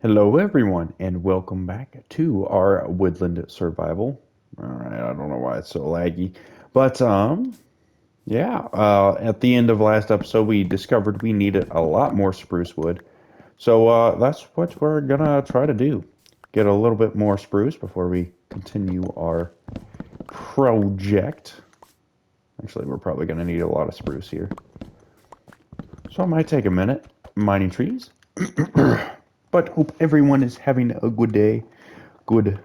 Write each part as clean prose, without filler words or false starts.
Hello, everyone, and welcome back to our Woodland Survival. All right, I don't know why it's so laggy, but yeah. At the end of last episode, we discovered we needed a lot more spruce wood, so that's what we're gonna try to do. Get a little bit more spruce before we continue our project. Actually, we're probably gonna need a lot of spruce here, so I might take a minute mining trees. But hope everyone is having a good day, good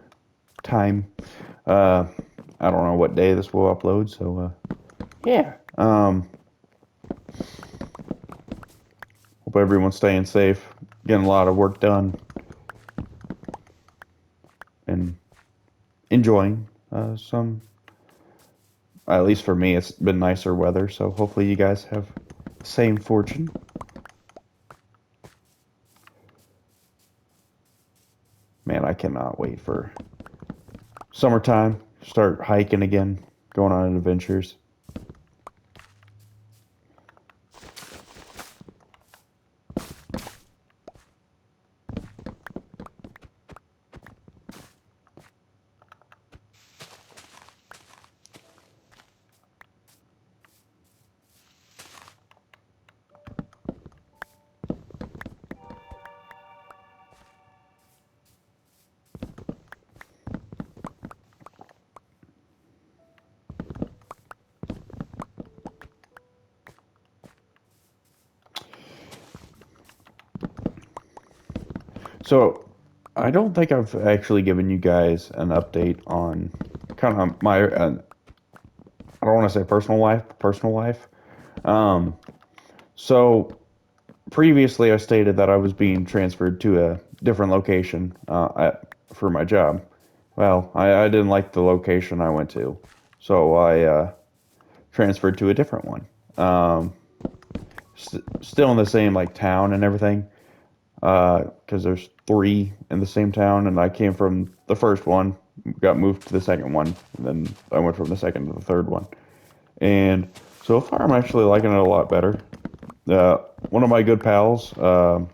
time. Uh, I don't know what day this will upload, so yeah. Hope everyone's staying safe, getting a lot of work done, and enjoying some. At least for me, it's been nicer weather, so hopefully you guys have the same fortune. Man, I cannot wait for summertime. Start hiking again, going on adventures. So, I don't think I've actually given you guys an update on kind of my, I don't want to say personal life, but personal life. Um, so, previously I stated that I was being transferred to a different location for my job. Well, I didn't like the location I went to, so I transferred to a different one. Still in the same like town and everything, because there's three in the same town, and I came from the first one, got moved to the second one, and then I went from the second to the third one. And so far, I'm actually liking it a lot better. Uh, One of my good pals, who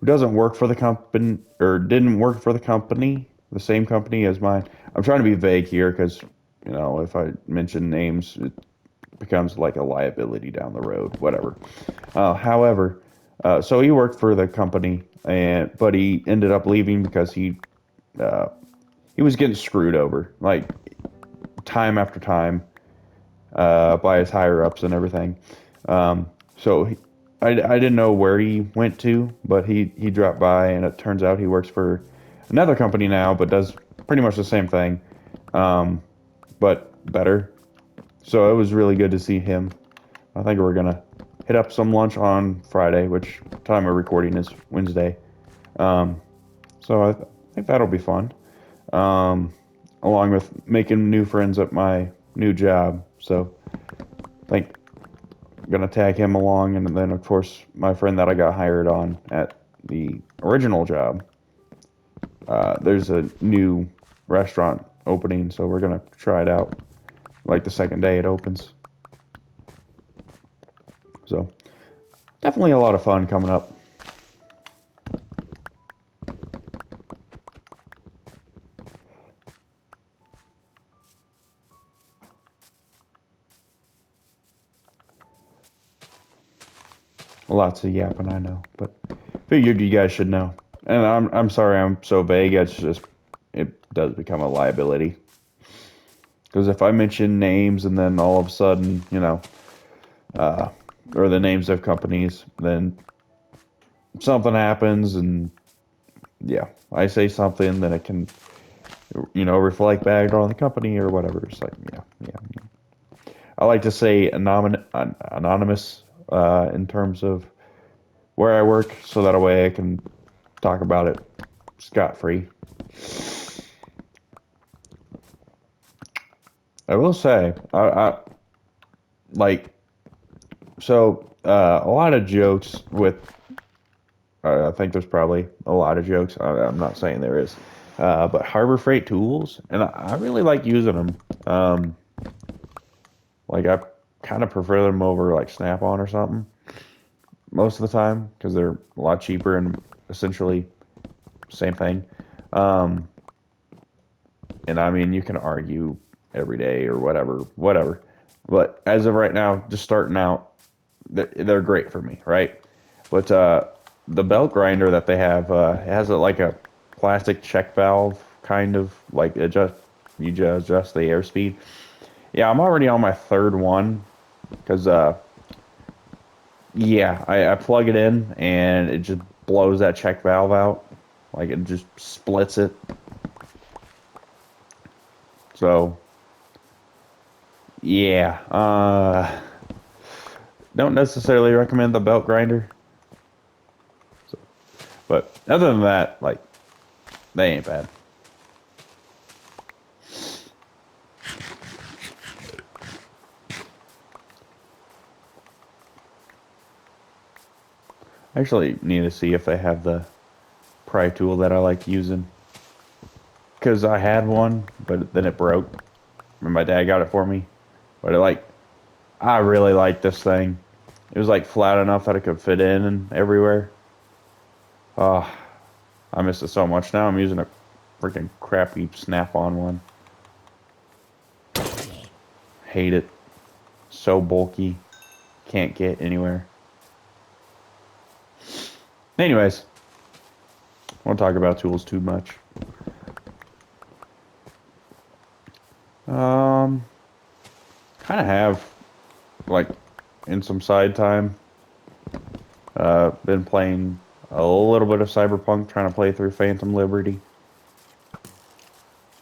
doesn't work for the company or didn't work for the company, the same company as mine. I'm trying to be vague here because, if I mention names, it becomes like a liability down the road, whatever. However, so he worked for the company, but he ended up leaving because uh, he was getting screwed over, like time after time, by his higher ups and everything. So I didn't know where he went to, but he dropped by, and it turns out he works for another company now, but does pretty much the same thing, um, but better. So it was really good to see him. I think we're gonna hit up some lunch on Friday, which time of recording is Wednesday. Um, so I think that'll be fun. Um, Along with making new friends at my new job. So I think gonna tag him along, and then of course my friend that I got hired on at the original job. There's a new restaurant opening, so we're gonna try it out like the second day it opens. So definitely a lot of fun coming up. Lots of yapping, I know, but figured you guys should know. And I'm sorry I'm so vague. It's just it does become a liability. Because if I mention names and then all of a sudden, uh, or the names of companies, then something happens, and yeah, I say something, then it can, reflect back on the company or whatever. It's like, yeah, yeah. I like to say anonymous in terms of where I work, so that way I can talk about it scot free. I will say, I like a lot of jokes with. I think there's probably a lot of jokes. I'm not saying there is, but Harbor Freight tools, and I really like using them. Like I kind of prefer them over like Snap-on or something most of the time because they're a lot cheaper and essentially same thing. Um, and I mean, you can argue every day or whatever. But as of right now, just starting out, they're great for me, right? But the belt grinder that they have has like a plastic check valve, kind of like you just adjust the airspeed. Yeah, I'm already on my third one because yeah, I plug it in and it just blows that check valve out, like it just splits it. So yeah, don't necessarily recommend the belt grinder, but other than that, like they ain't bad. I actually need to see if they have the pry tool that I like using because I had one, but then it broke. And my dad got it for me, but I really like this thing. It was like flat enough that it could fit in and everywhere. Oh, I miss it so much. Now I'm using a freaking crappy snap-on one. Hate it. So bulky. Can't get anywhere. Anyways, I won't talk about tools too much. Um, kind of have like in some side time. Been playing a little bit of Cyberpunk, trying to play through Phantom Liberty.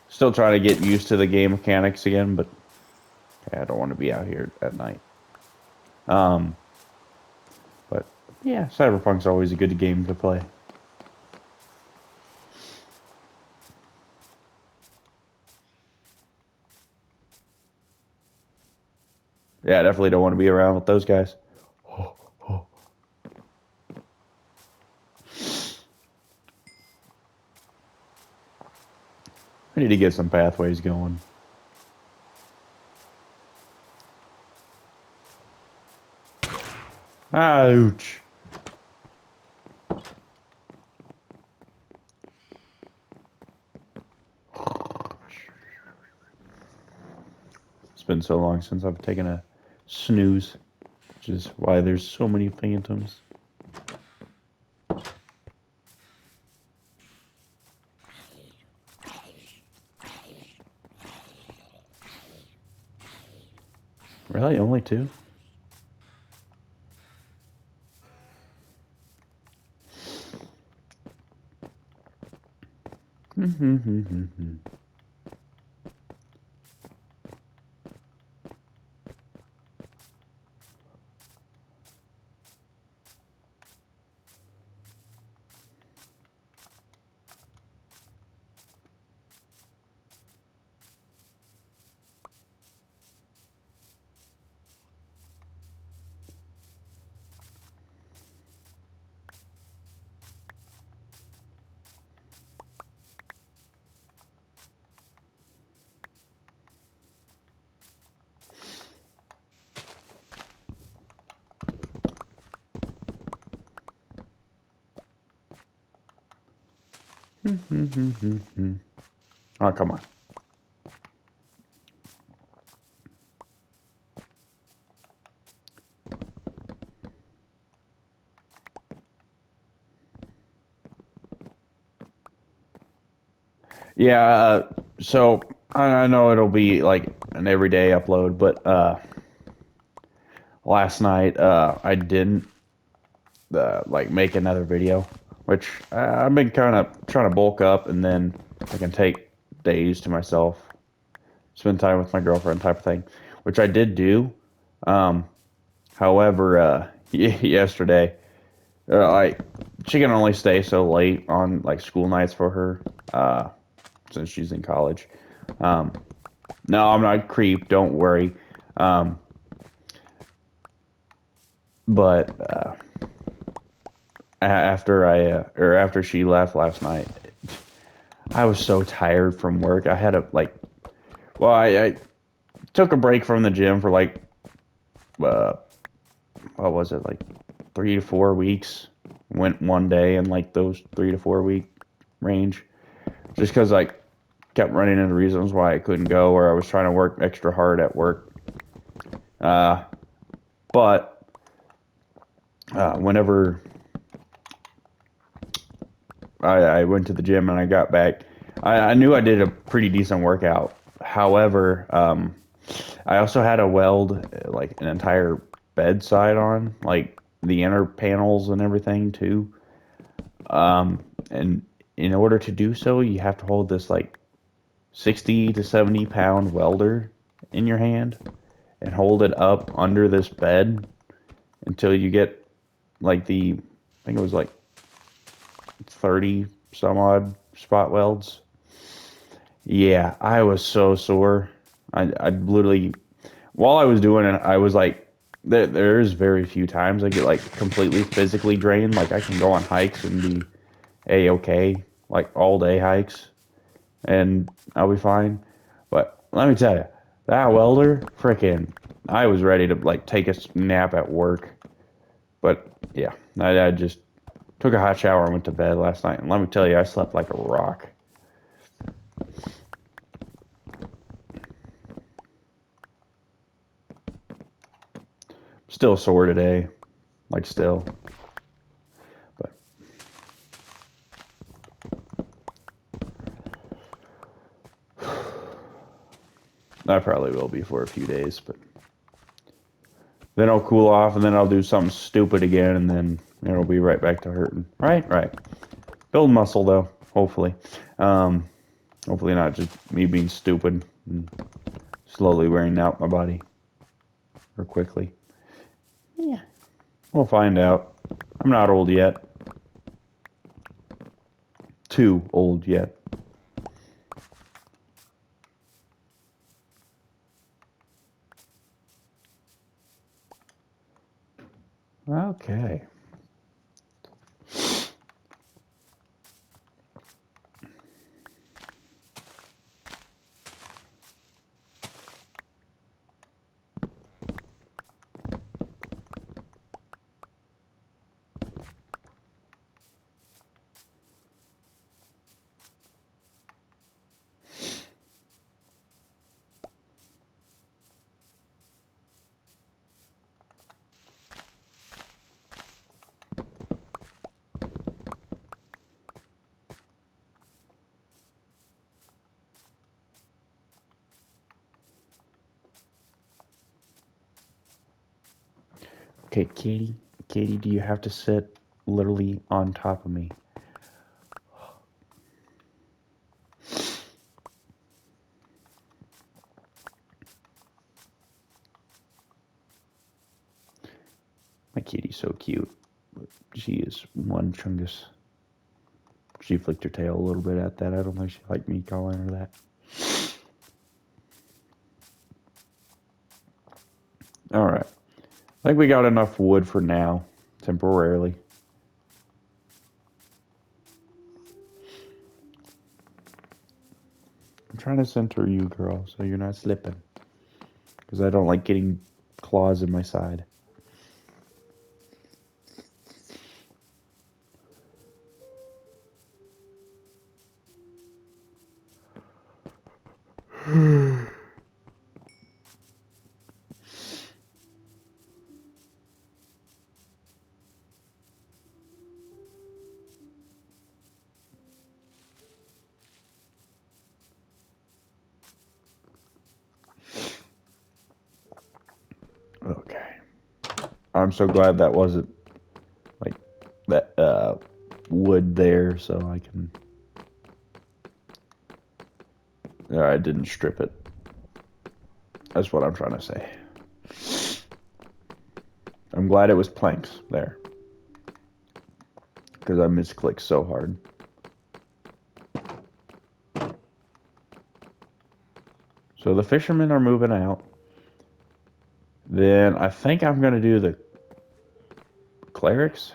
Still trying to get used to the game mechanics again, but I don't want to be out here at night. Um, but yeah, Cyberpunk's always a good game to play. Yeah, I definitely don't want to be around with those guys. I need to get some pathways going. Ouch. It's been so long since I've taken a snooze, which is why there's so many phantoms. Really? Only two? Oh, come on. Yeah, so I know it'll be like an everyday upload, but last night I didn't like make another video, which I've been kind of trying to bulk up and then I can take days to myself, spend time with my girlfriend type of thing, which I did do. Um, However, yesterday, like she can only stay so late on like school nights for her, since she's in college. Um, no, I'm not a creep. Don't worry. Um, but after she left last night, I was so tired from work. I had to like, well, I took a break from the gym for like, uh, what was it, like 3 to 4 weeks? Went one day in like those 3 to 4 weeks. range, just because I kept running into reasons why I couldn't go, or I was trying to work extra hard at work. Uh, but whenever I went to the gym and I got back, I knew I did a pretty decent workout. However, I also had to weld like an entire bedside on, like the inner panels and everything too. And in order to do so, you have to hold this like 60 to 70 pound welder in your hand and hold it up under this bed until you get like I think it was like 30 some odd spot welds. Yeah, I was so sore. I literally, while I was doing it, I was like, there's very few times I get like completely physically drained. Like I can go on hikes and be a-okay, like all day hikes, and I'll be fine. But let me tell you, that welder, freaking, I was ready to like take a nap at work. But yeah, I just took a hot shower and went to bed last night. And let me tell you, I slept like a rock. Still sore today, like still. But I probably will be for a few days. But then I'll cool off, and then I'll do something stupid again, and then it'll be right back to hurting. Right, right. Build muscle though, hopefully. Um, Hopefully not just me being stupid and slowly wearing out my body or quickly. Yeah, we'll find out. I'm not old yet. Too old yet. Okay. Okay, Katie. Katie, do you have to sit literally on top of me? My kitty's so cute. She is one chungus. She flicked her tail a little bit at that. I don't think she liked me calling her that. Alright. I think we got enough wood for now, temporarily. I'm trying to center you, girl, so you're not slipping. Because I don't like getting claws in my side. Okay. I'm so glad that wasn't like that wood there, so I can. I didn't strip it. That's what I'm trying to say. I'm glad it was planks there. Because I misclicked so hard. So the fishermen are moving out. Then I think I'm going to do the clerics.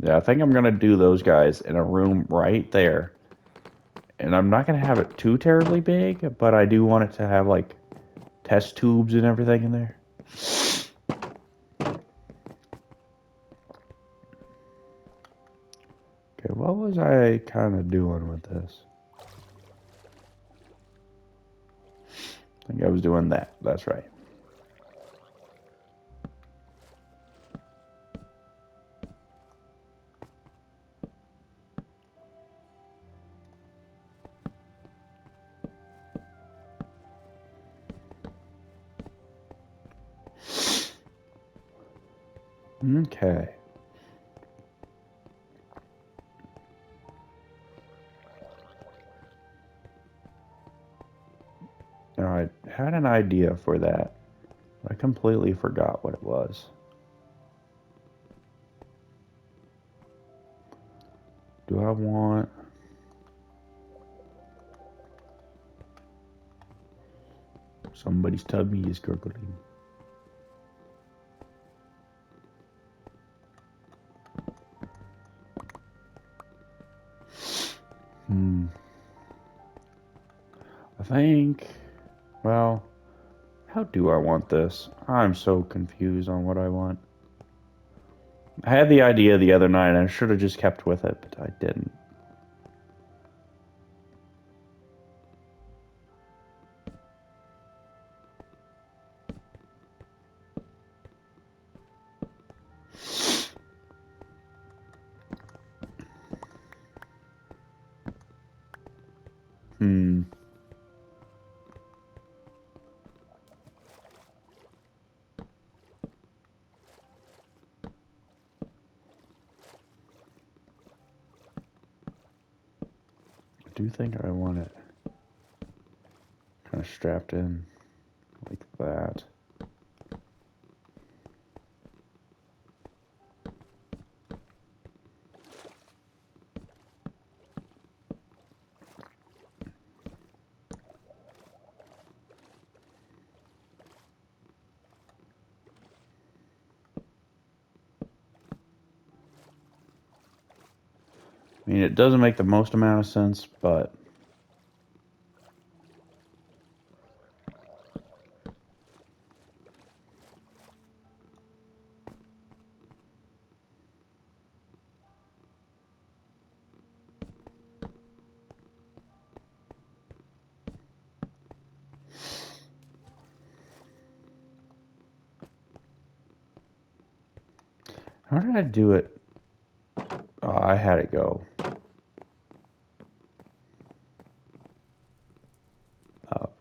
Yeah, I think I'm going to do those guys in a room right there. And I'm not going to have it too terribly big, but I do want it to have like test tubes and everything in there. Okay, what was I kind of doing with this? I think I was doing that. That's right. Okay. Now, I had an idea for that. I completely forgot what it was. Do I want... Somebody's tummy is gurgling. I think... Well, how do I want this? I'm so confused on what I want. I had the idea the other night and I should have just kept with it, but I didn't. Hmm. I do think I want it kind of strapped in like that. I mean, it doesn't make the most amount of sense, but how did I do it? Oh, I had it go up.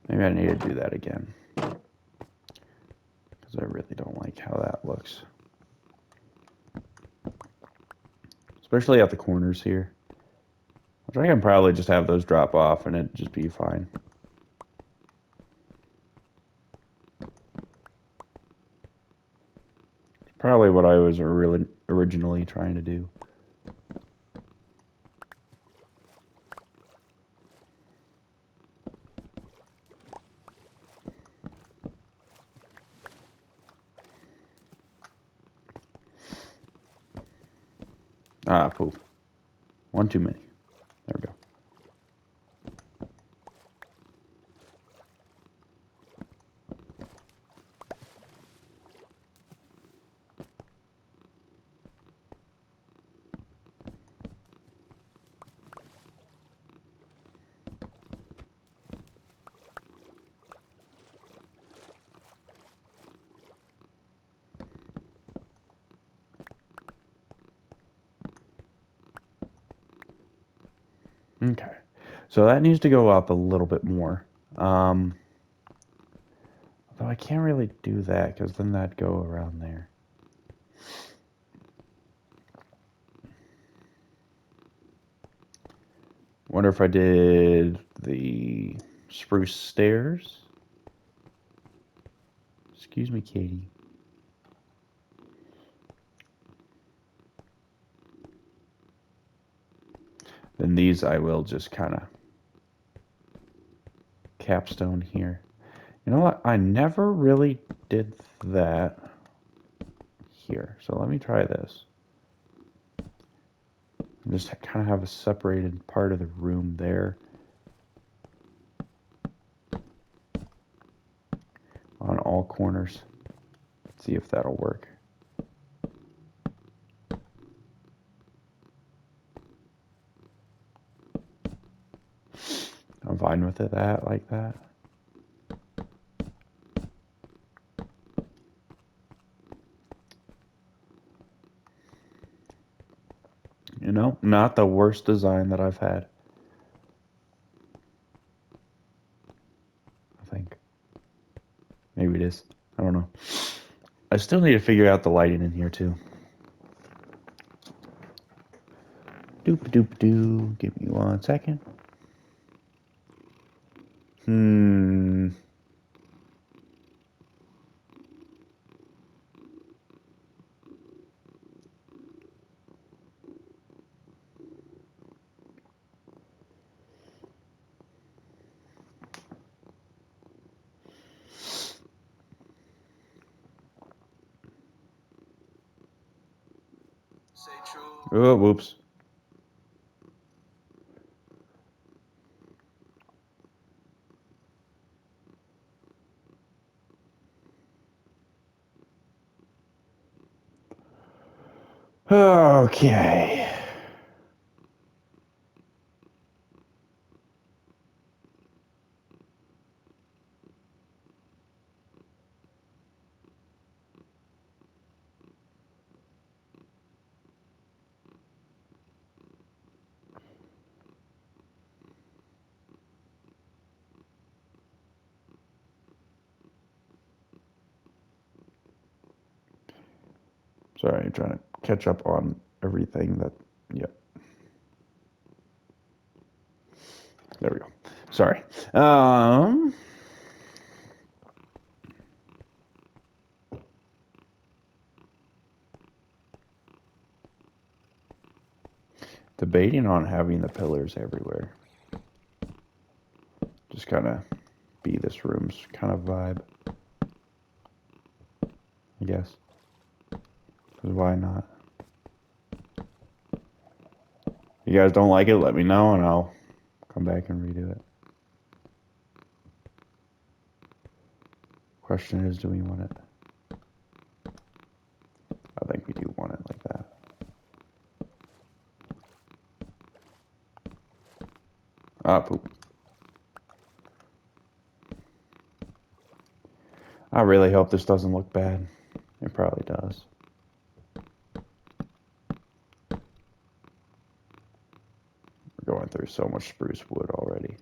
Maybe I need to do that again because I really don't like how that looks, especially at the corners here. Which I can probably just have those drop off and it'd just be fine. Probably what I was really originally trying to do. Ah, poop. One too many. There we go. Okay. So that needs to go up a little bit more. Although I can't really do that because then that'd go around there. Wonder if I did the spruce stairs. Excuse me, Katie. Then these I will just kind of capstone here. You know what? I never really did that here. So let me try this. Just kind of have a separated part of the room there. On all corners. See if that'll work. fine with it like that. You know, not the worst design that I've had. I think. Maybe it is. I don't know. I still need to figure out the lighting in here too. Doop doop doo. Give me 1 second. Hmm. Oh, whoops. Okay. Sorry, I'm trying to catch up on everything that. Yep. There we go. Sorry. Debating on having the pillars everywhere. Just kind of be this room's kind of vibe. I guess. 'Cause why not? You guys don't like it, let me know and I'll come back and redo it. Question is, do we want it? I think we do want it like that. Ah, poop. I really hope this doesn't look bad. It probably does. We're going through so much spruce wood already.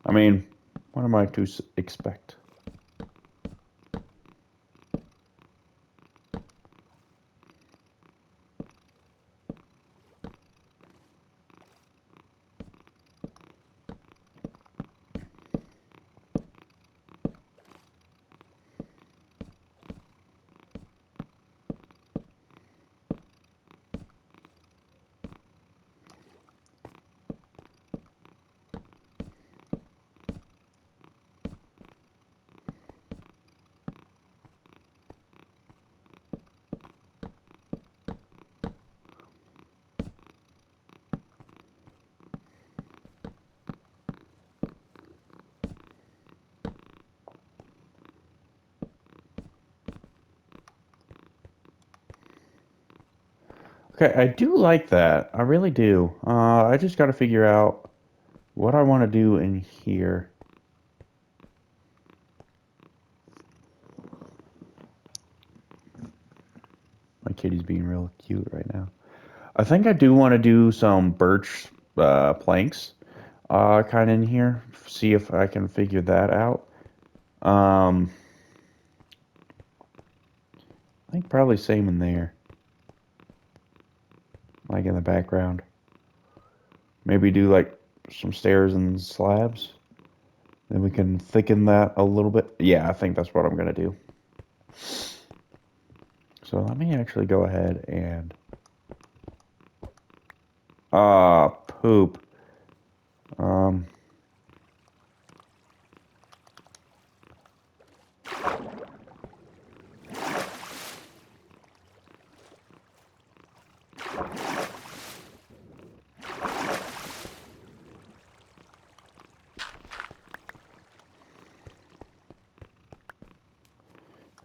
I mean, what am I to expect? Okay, I do like that. I really do. I just got to figure out what I want to do in here. My kitty's being real cute right now. I think I do want to do some birch planks kind of in here. See if I can figure that out. Um, I think probably same in there. Like in the background. Maybe do like some stairs and slabs. Then we can thicken that a little bit. Yeah, I think that's what I'm going to do. So let me actually go ahead and... poop. Um,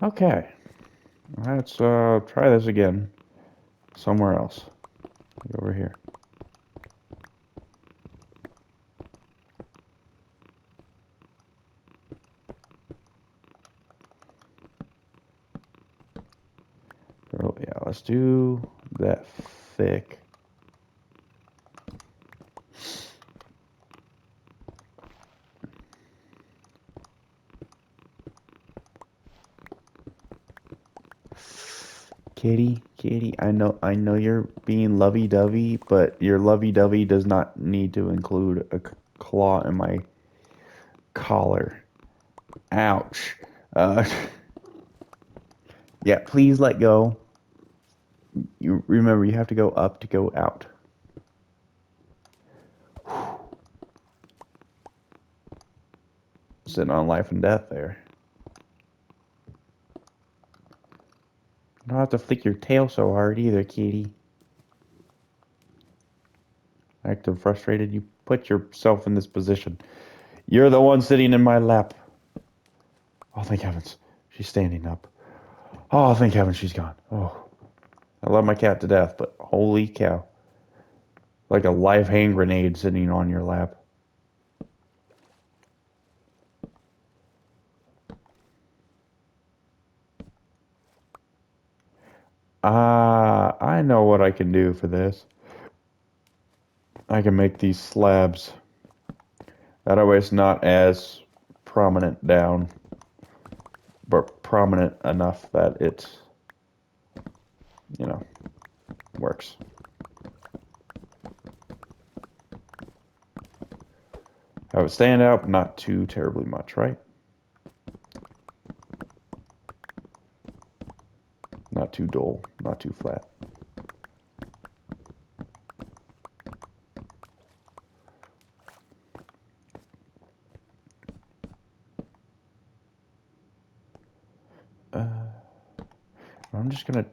okay. Let's try this again. Somewhere else. Like over here. let's do that thick. Kitty, I know you're being lovey-dovey, but your lovey-dovey does not need to include a claw in my collar. Ouch. Uh, yeah, please let go. You remember, you have to go up to go out. Sitting on life and death there. You don't have to flick your tail so hard either, kitty. Acting frustrated, you put yourself in this position. You're the one sitting in my lap. Oh, thank heavens. She's standing up. Oh, thank heavens she's gone. Oh, I love my cat to death, but holy cow. Like a live hand grenade sitting on your lap. Ah, I know what I can do for this. I can make these slabs. That way it's not as prominent down, but prominent enough that it, you know, works. Have it stand out, but not too terribly much, right? Not too dull, not too flat. I'm just gonna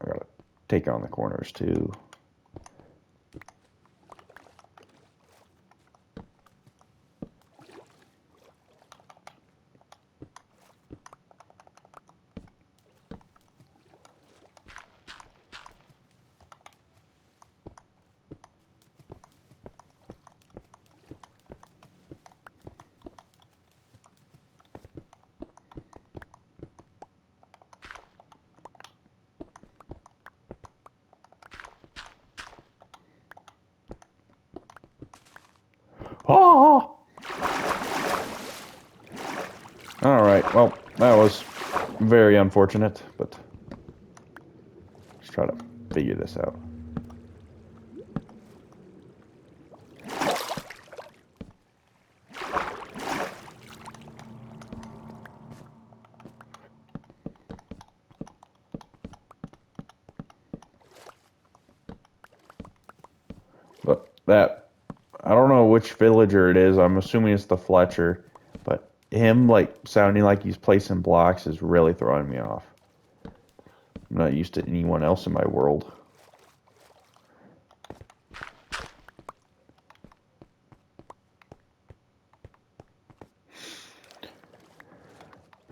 I gotta take on the corners too. Oh! Alright, well, that was very unfortunate, but let's try to figure this out. But that, I don't know which villager it is. I'm assuming it's the Fletcher, but him like sounding like he's placing blocks is really throwing me off. I'm not used to anyone else in my world.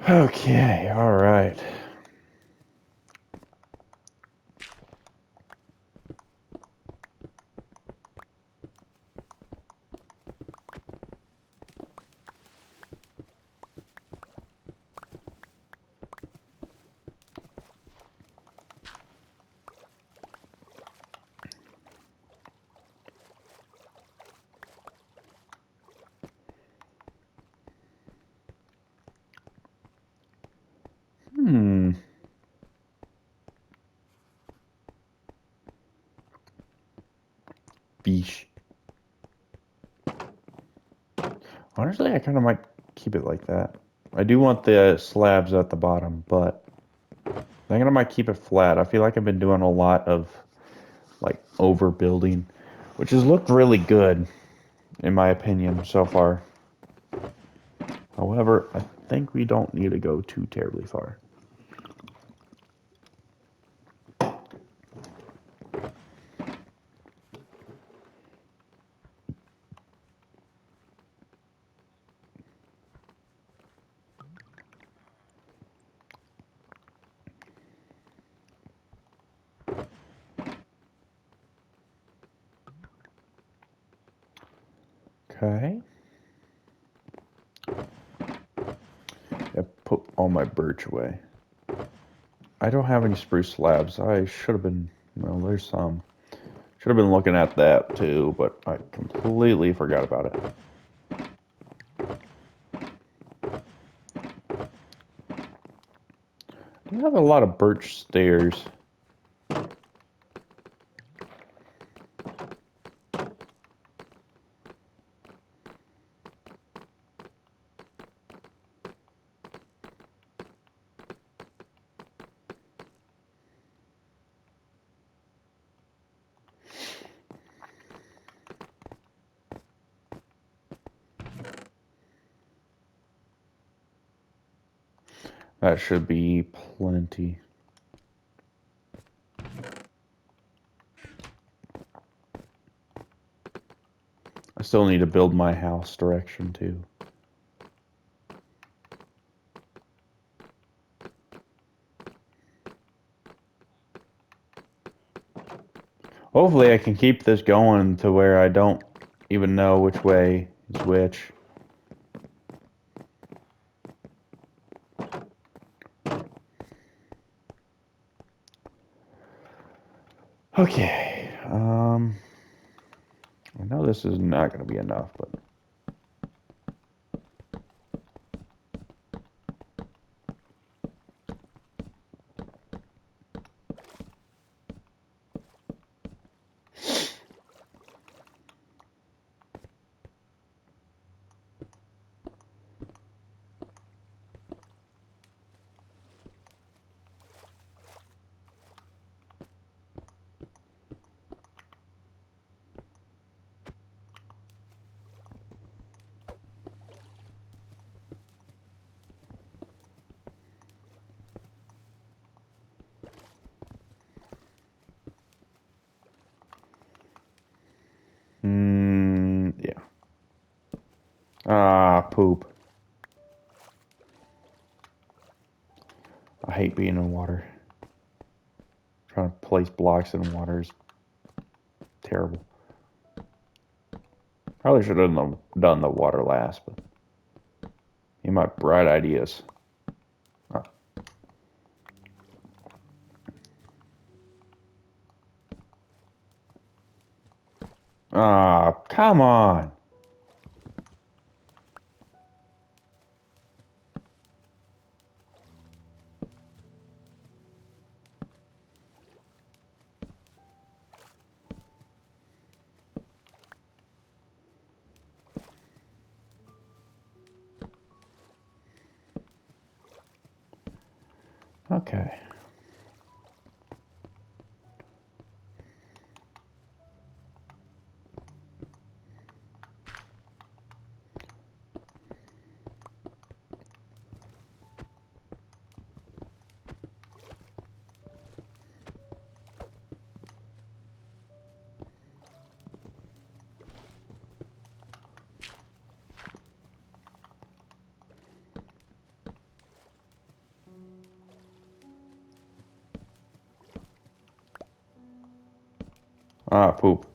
Okay, all right. Hmm. Fish. Honestly, I kind of might keep it like that. I do want the slabs at the bottom, but I think I might keep it flat. I feel like I've been doing a lot of like overbuilding, which has looked really good in my opinion so far. However, I think we don't need to go too terribly far. Okay. all my birch away. I don't have any spruce slabs. I should have been, well, there's some. Should have been looking at that too, but I completely forgot about it. I have a lot of birch stairs. That should be plenty. I still need to build my house direction too. Hopefully I can keep this going to where I don't even know which way is which. Okay. I know this is not going to be enough, but yeah. Ah, poop. I hate being in water. Trying to place blocks in water is terrible. Probably should have done the water last, but you might bright ideas. Ah, come on. Okay. Ah, poop.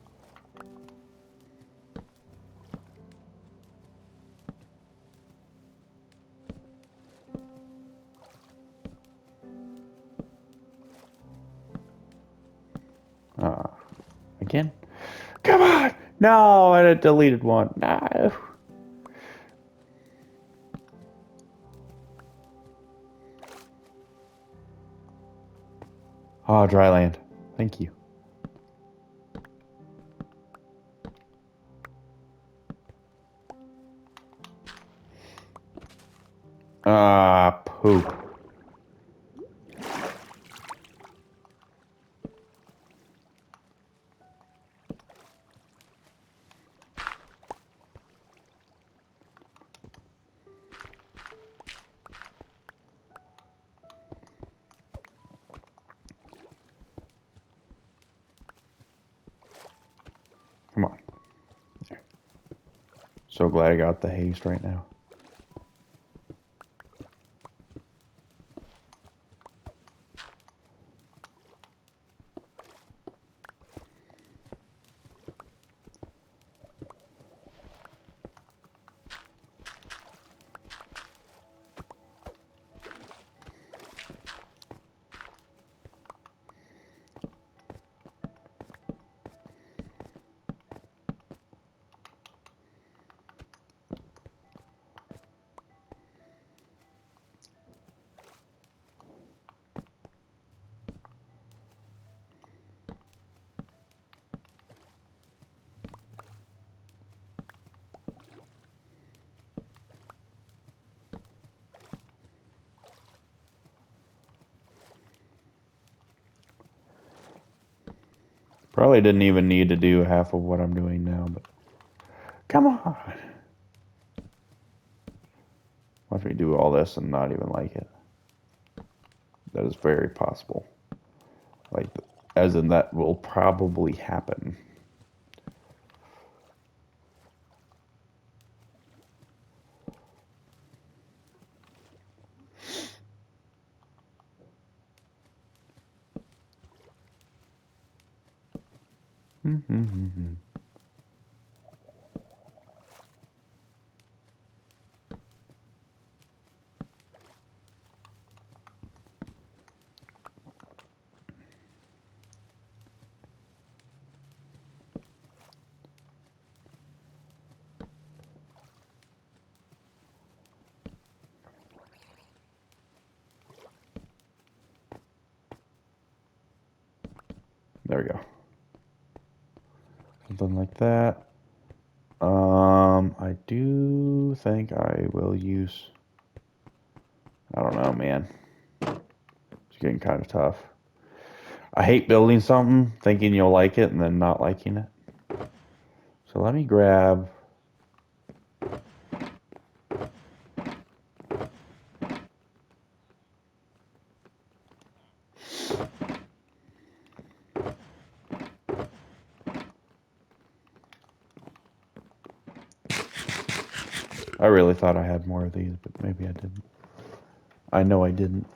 Ah, again? Come on! No, I deleted one. No. Ah, dry land. Thank you. Ah, poop. Come on. There. So glad I got the haste right now. Probably didn't even need to do half of what I'm doing now, but come on. Watch me do all this and not even like it. That is very possible. Like, as in that will probably happen. There we go. Something like that. I do think I will use... I don't know, man. It's getting kind of tough. I hate building something, thinking you'll like it, and then not liking it. So let me grab... I really thought I had more of these, but maybe I didn't. I know I didn't.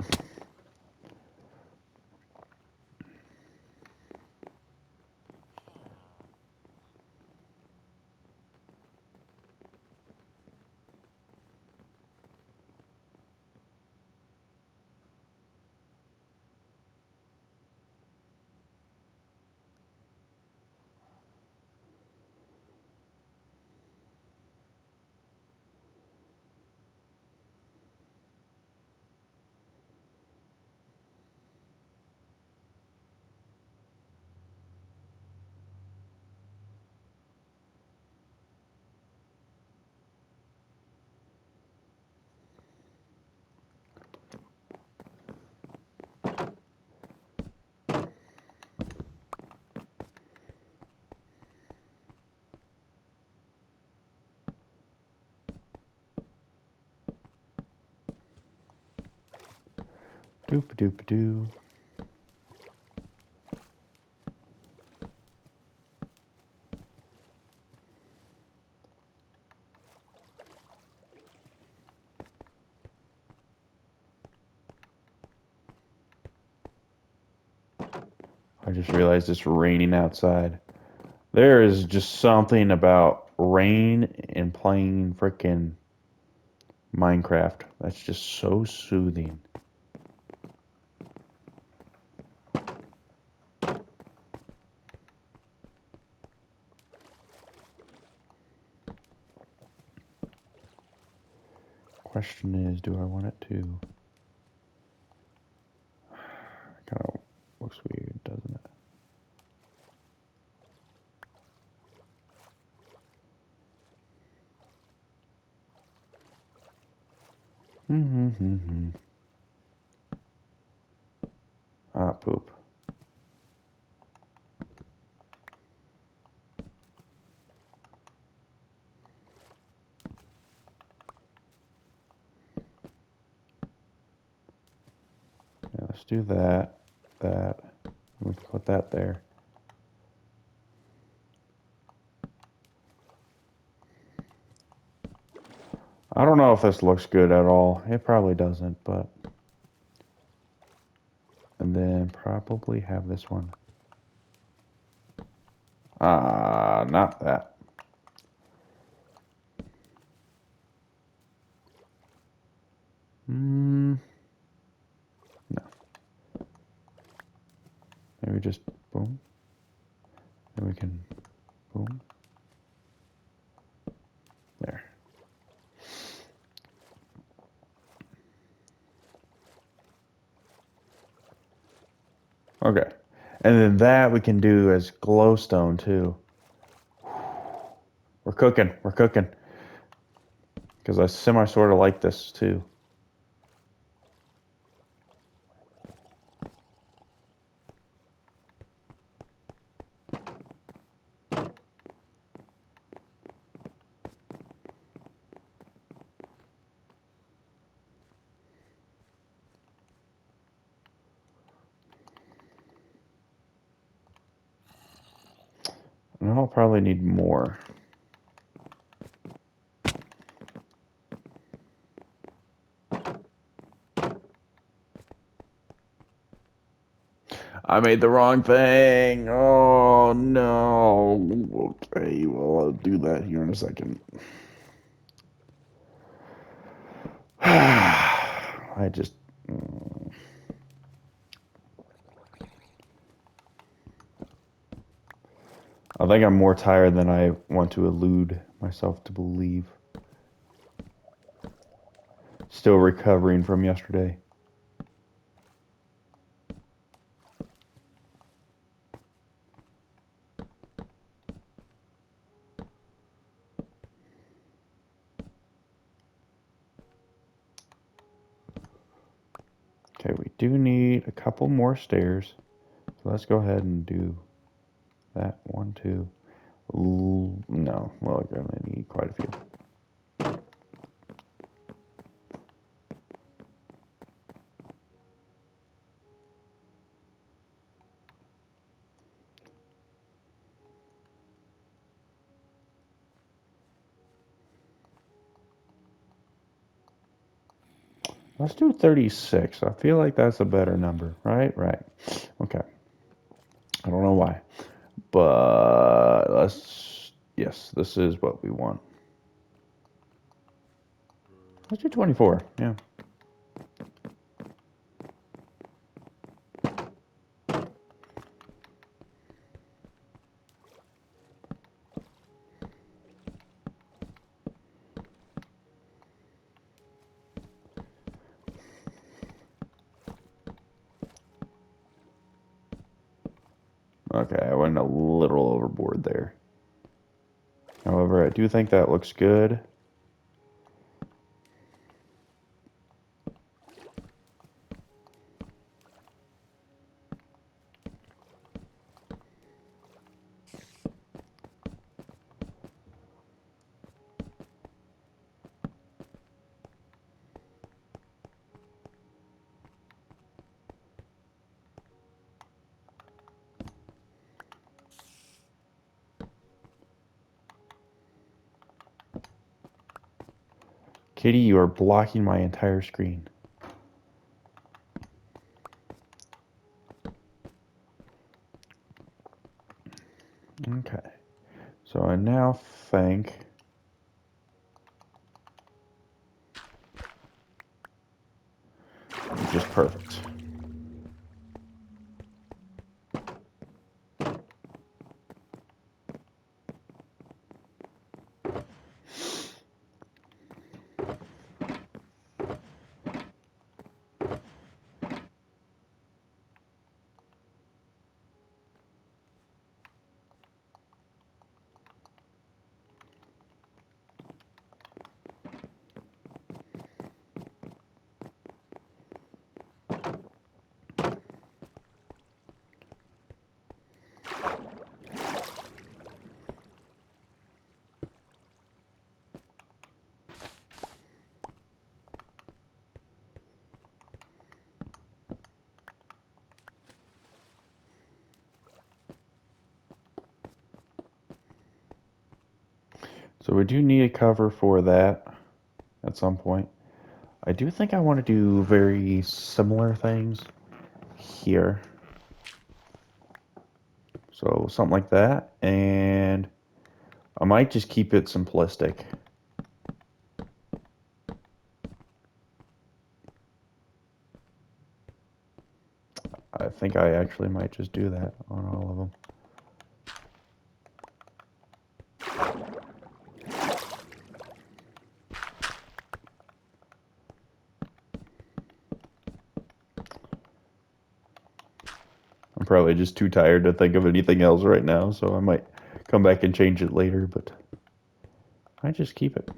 Doop-a-doop-a-doo. I just realized it's raining outside. There is just something about rain and playing frickin' Minecraft that's just so soothing. Question is, do I want it to... Kind of looks weird, doesn't it? Ah, poop. Yeah, let's do that. That. We can put that there. I don't know if this looks good at all. It probably doesn't, but... And then probably have this one. Not that. No. Maybe just boom. Then we can boom. There. Okay. And then that we can do as glowstone too. We're cooking. We're cooking. Because I sort of like this too. I'll probably need more. I made the wrong thing. Oh no. Okay, well I'll do that here in a second. I just. I think I'm more tired than I want to elude myself to believe. Still recovering from yesterday. Okay, we do need a couple more stairs. So let's go ahead and do that. 1, 2. Ooh, no, well, we're going to need quite a few. Let's do 36. I feel like that's a better number. Right? Right. Okay. I don't know why. But let's. Yes, this is what we want. Let's do 24. Yeah. Okay, I went a little overboard there. However, I do think that looks good. Kitty, you are blocking my entire screen. Okay. So I now think just perfect. So we do need a cover for that at some point. I do think I want to do very similar things here. So something like that. And I might just keep it simplistic. I think I actually might just do that on all of them. I'm probably just too tired to think of anything else right now, so I might come back and change it later, but I just keep it.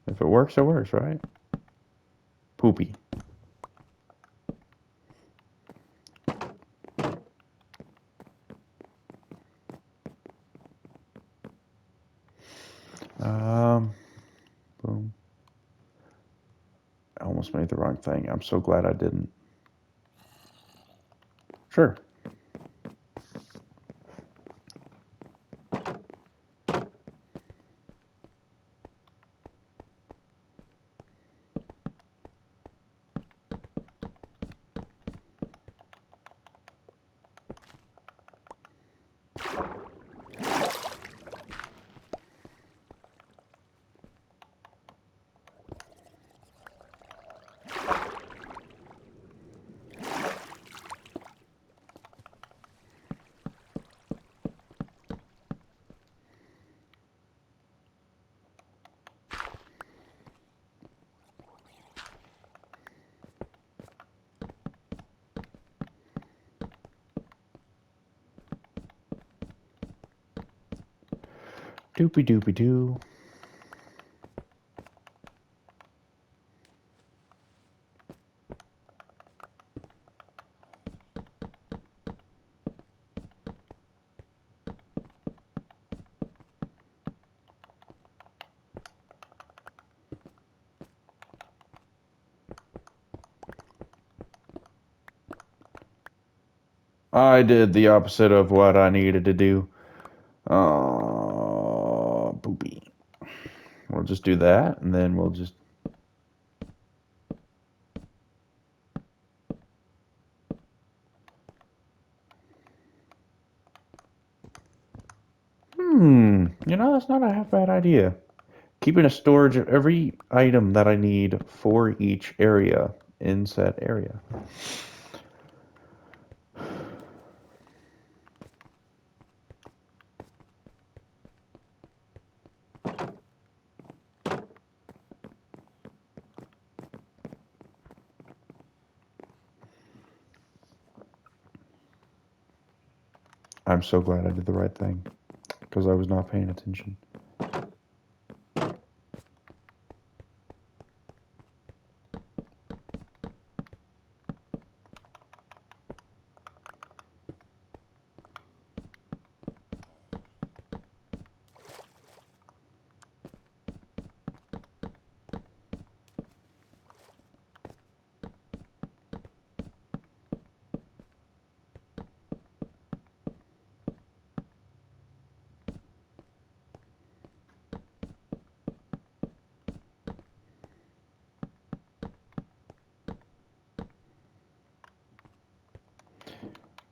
If it works, right? Poopy. Boom. I almost made the wrong thing. I'm so glad I didn't. Sure. Doopy doopy doo. I did the opposite of what I needed to do. Poopy. We'll just do that, and then we'll just... That's not a half bad idea. Keeping a storage of every item that I need for each area in said area. I'm so glad I did the right thing, because I was not paying attention.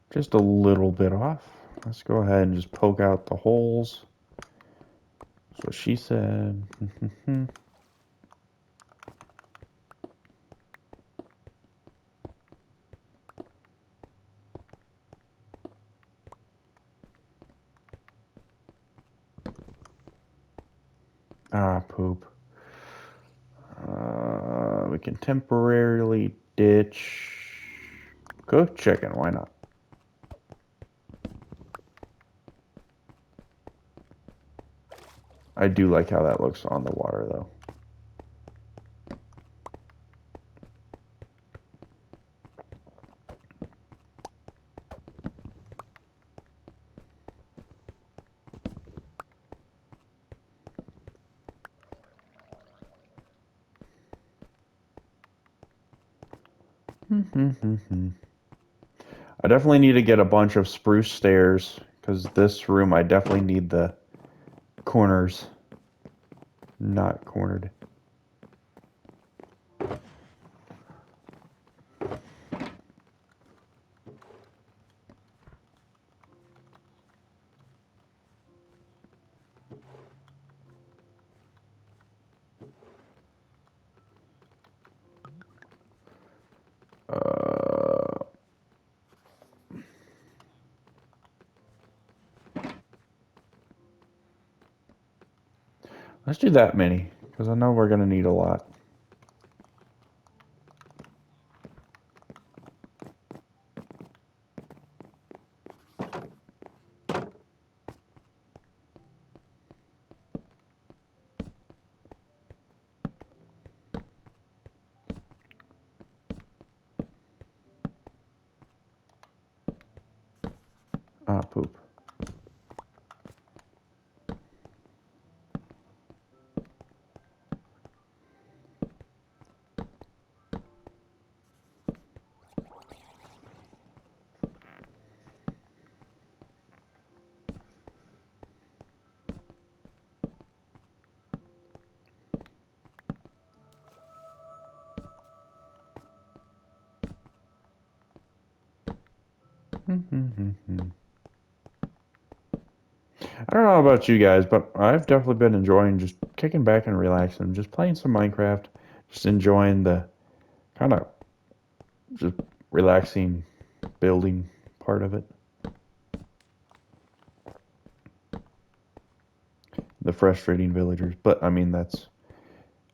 Just a little bit off. Let's go ahead and just poke out the holes. That's what she said. Poop. We can temporarily ditch cooked chicken. Why not? I do like how that looks on the water, though. I definitely need to get a bunch of spruce stairs, because this room I definitely need the corners not cornered. Let's do that many, because I know we're going to need a lot. Poop. I don't know about you guys, but I've definitely been enjoying just kicking back and relaxing, just playing some Minecraft, just enjoying the kind of just relaxing building part of it. The frustrating villagers, but I mean that's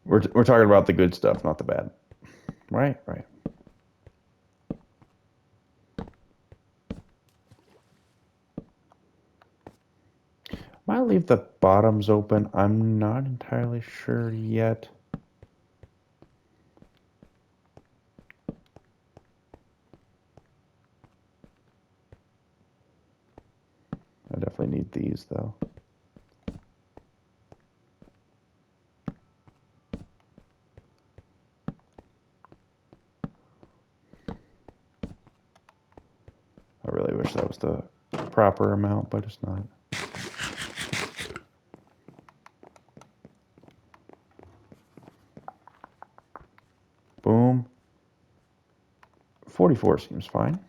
we're talking about the good stuff, not the bad. Right, right. My to leave the bottoms open. I'm not entirely sure yet. I definitely need these, though. I really wish that was the proper amount, but it's not. Boom. 44 seems fine.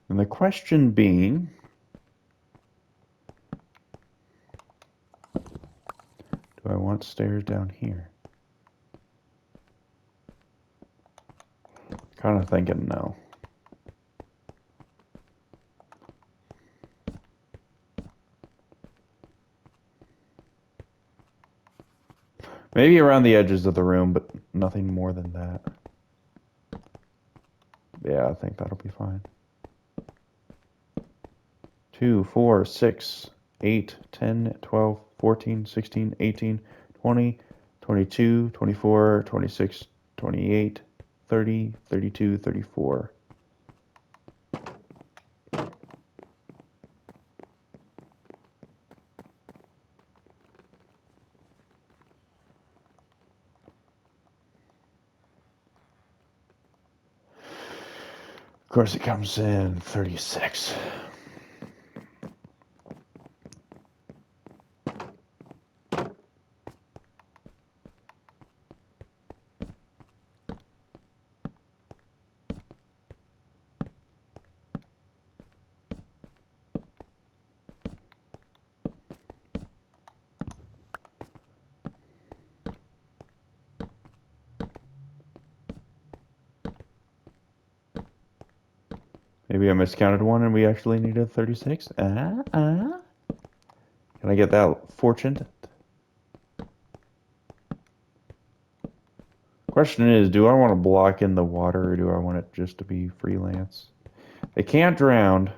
And the question being, do I want stairs down here? Kind of thinking no. Maybe around the edges of the room, but nothing more than that. Yeah, I think that'll be fine. 2, 4, 6, 8, 10, 12, 14, 16, 18, 20, 22, 24, 26, 28, 30, 32, 34. Of course, it comes in 36. Maybe I miscounted one and we actually needed 36. Can I get that fortune? Question is, do I want to block in the water or do I want it just to be freelance? They can't drown.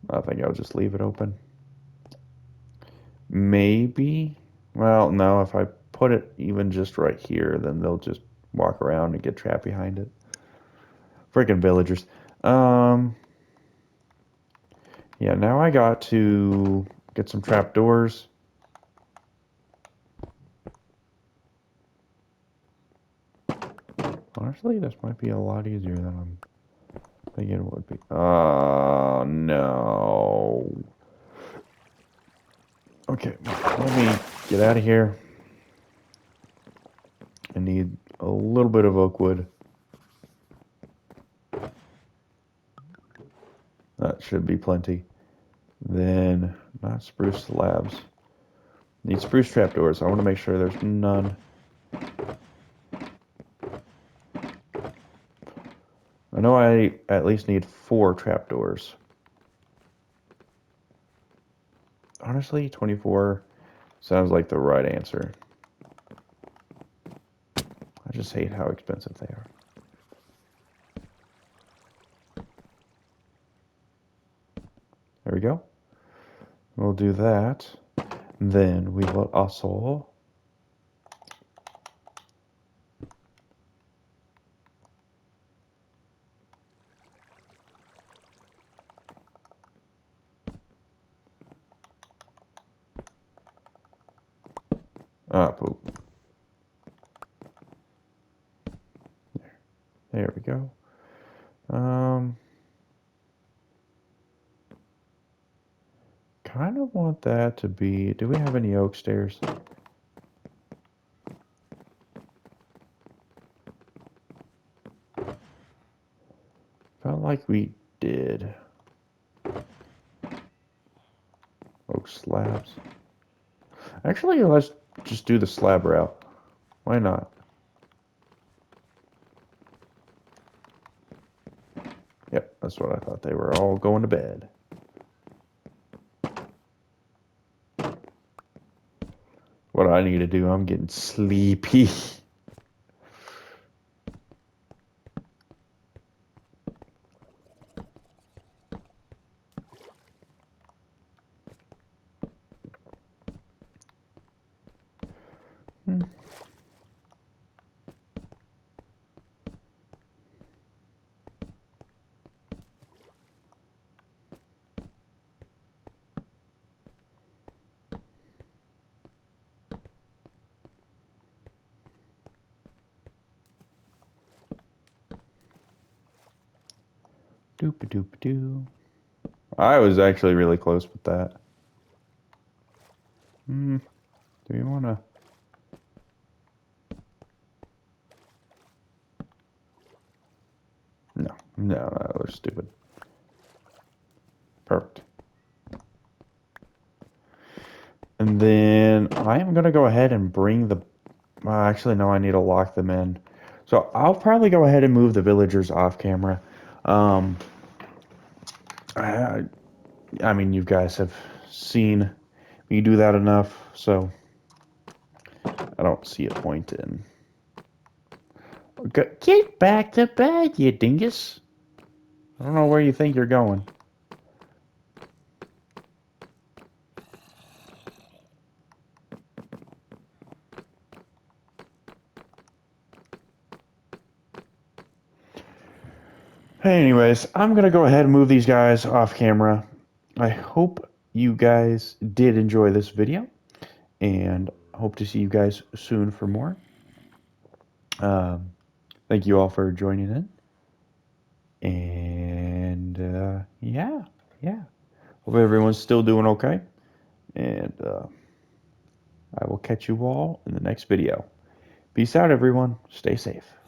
I think I'll just leave it open. Maybe. Well, no, if I put it even just right here, then they'll just walk around and get trapped behind it. Freaking villagers. Yeah, now I got to get some trapdoors. Honestly, this might be a lot easier than I'm thinking it would be. Oh, no. Okay, let me get out of here. I need a little bit of oak wood. That should be plenty. Then, not spruce slabs. Need spruce trapdoors. I want to make sure there's none. I know I at least need 4 trapdoors. Honestly, 24 sounds like the right answer. I just hate how expensive they are. There we go. We'll do that. Then we will also Ah, poop. There we go. Kind of want that to be. Do we have any oak stairs? Felt like we did. Oak slabs. Actually, let's just do the slab route. Why not? Yep, that's what I thought. They were all going to bed. What I need to do, I'm getting sleepy. Hmm. Doop doop doo. I was actually really close with that. Hmm. Do you want to? No, no, that was stupid. Perfect. And then I am going to go ahead and bring the. Actually, no, I need to lock them in. So I'll probably go ahead and move the villagers off camera. Um, I, I mean, you guys have seen me do that enough, so I don't see a point in. Get back to bed, you dingus. I don't know where you think you're going. Anyways, I'm going to go ahead and move these guys off camera. I hope you guys did enjoy this video, and hope to see you guys soon for more. Um, Thank you all for joining in. And yeah, yeah. Hope everyone's still doing okay. And I will catch you all in the next video. Peace out, everyone. Stay safe.